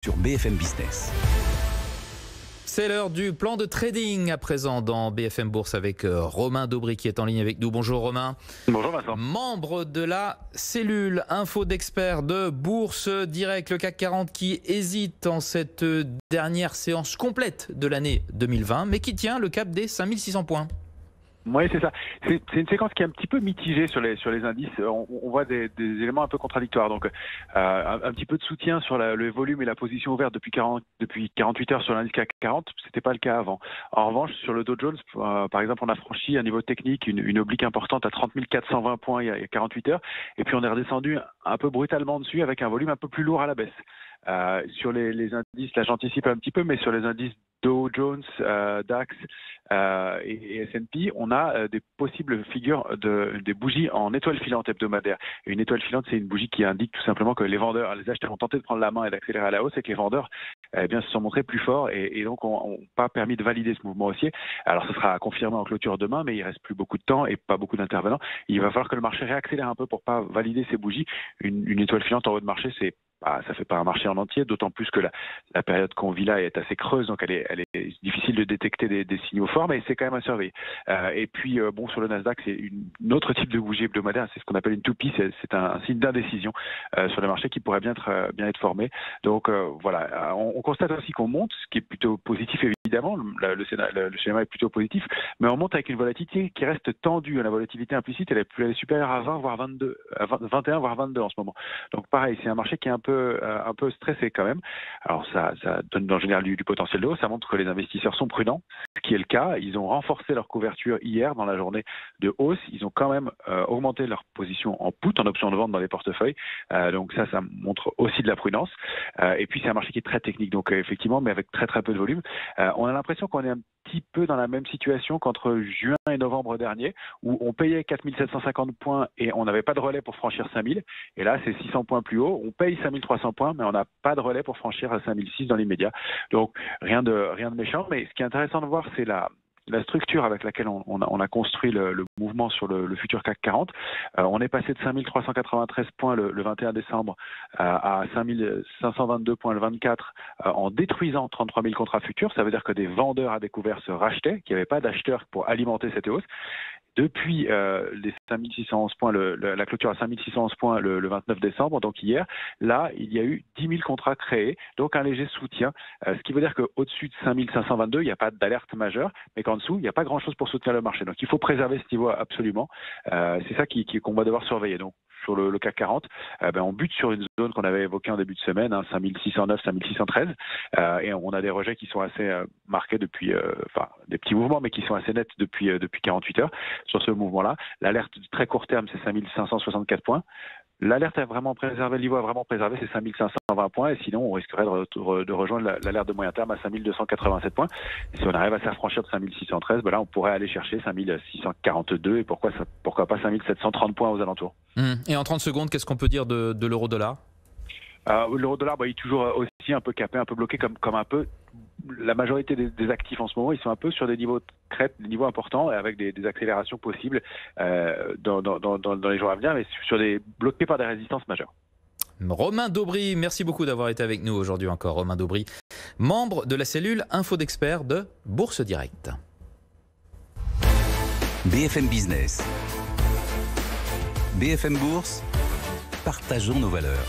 sur BFM Business. C'est l'heure du plan de trading à présent dans BFM Bourse avec Romain Daubry qui est en ligne avec nous. Bonjour Romain. Bonjour Vincent. Membre de la cellule info d'experts de Bourse Direct, le CAC 40 qui hésite en cette dernière séance complète de l'année 2020 mais qui tient le cap des 5600 points. Oui, c'est ça. C'est une séquence qui est un petit peu mitigée sur les indices. On voit des éléments un peu contradictoires. Donc, un petit peu de soutien sur le volume et la position ouverte depuis 48 heures sur l'indice CAC 40. C'était pas le cas avant. En revanche, sur le Dow Jones, par exemple, on a franchi un niveau technique, une oblique importante à 30 420 points il y a 48 heures. Et puis, on est redescendu un peu brutalement dessus avec un volume un peu plus lourd à la baisse. Sur les indices, là j'anticipe un petit peu, mais sur les indices Dow Jones, DAX et S&P, on a des possibles figures des bougies en étoile filante hebdomadaire. Et une étoile filante, c'est une bougie qui indique tout simplement que les acheteurs ont tenté de prendre la main et d'accélérer à la hausse et que les vendeurs se sont montrés plus forts et donc n'ont pas permis de valider ce mouvement haussier. Alors ce sera confirmé en clôture demain, mais il reste plus beaucoup de temps et pas beaucoup d'intervenants. Il va falloir que le marché réaccélère un peu pour pas valider ces bougies. Une étoile filante en haut de marché, ça fait pas un marché en entier, d'autant plus que la période qu'on vit là est assez creuse, donc elle est difficile de détecter des signaux forts, mais c'est quand même à surveiller. Et puis, sur le Nasdaq, c'est une autre type de bougie hebdomadaire, c'est ce qu'on appelle une toupie, c'est un signe d'indécision sur le marché qui pourrait bien être formé. Donc voilà, on constate aussi qu'on monte, ce qui est plutôt positif évidemment, le schéma est plutôt positif, mais on monte avec une volatilité qui reste tendue. La volatilité implicite, elle est supérieure à 20, voire 22, à 21, voire 22 en ce moment. Donc pareil, c'est un marché qui est un peu stressé quand même. Alors ça donne en général du potentiel de hausse, ça montre que les investisseurs sont prudents, ce qui est le cas. Ils ont renforcé leur couverture hier dans la journée de hausse. Ils ont quand même augmenté leur position en put, en option de vente dans les portefeuilles. Donc ça montre aussi de la prudence. Et puis c'est un marché qui est très technique, donc effectivement, mais avec très très peu de volume. On a l'impression qu'on est un petit peu dans la même situation qu'entre juin et novembre dernier, où on payait 4750 points et on n'avait pas de relais pour franchir 5000. Et là, c'est 600 points plus haut. On paye 5300 points, mais on n'a pas de relais pour franchir à 5006 dans l'immédiat. Donc, rien de méchant. Mais ce qui est intéressant de voir, c'est la structure avec laquelle on a construit le mouvement sur le futur CAC 40. On est passé de 5393 points le 21 décembre à 5522 points le 24 en détruisant 33 000 contrats futurs. Ça veut dire que des vendeurs à découvert se rachetaient, qu'il n'y avait pas d'acheteurs pour alimenter cette hausse. Depuis les 5611 points, la clôture à 5611 points le 29 décembre, donc hier, là, il y a eu 10 000 contrats créés, donc un léger soutien, ce qui veut dire qu'au-dessus de 5522, il n'y a pas d'alerte majeure, mais qu'en dessous, il n'y a pas grand-chose pour soutenir le marché. Donc il faut préserver ce niveau absolument. C'est ça qu'on va devoir surveiller. Donc sur le CAC 40, on bute sur une zone qu'on avait évoquée en début de semaine, 5609, 5613, et on a des rejets qui sont assez marqués depuis, des petits mouvements, mais qui sont assez nets depuis 48 heures sur ce mouvement-là. L'alerte de très court terme, c'est 5564 points. L'alerte a vraiment préservé, le niveau a vraiment préservé, c'est 5520 points, et sinon on risquerait de rejoindre l'alerte de moyen terme à 5287 points. Et si on arrive à s'affranchir de 5613, là on pourrait aller chercher 5642 et pourquoi pas 5730 points aux alentours. Et en 30 secondes, qu'est-ce qu'on peut dire de l'euro-dollar ? L'euro-dollar, il est toujours aussi un peu capé, un peu bloqué, comme un peu la majorité des actifs en ce moment. Ils sont un peu sur des niveaux de crête, des niveaux importants, avec des accélérations possibles dans les jours à venir, mais bloqués par des résistances majeures. Romain Daubry, merci beaucoup d'avoir été avec nous aujourd'hui encore. Romain Daubry, membre de la cellule info d'experts de Bourse Direct. BFM Business. BFM Bourse, partageons nos valeurs.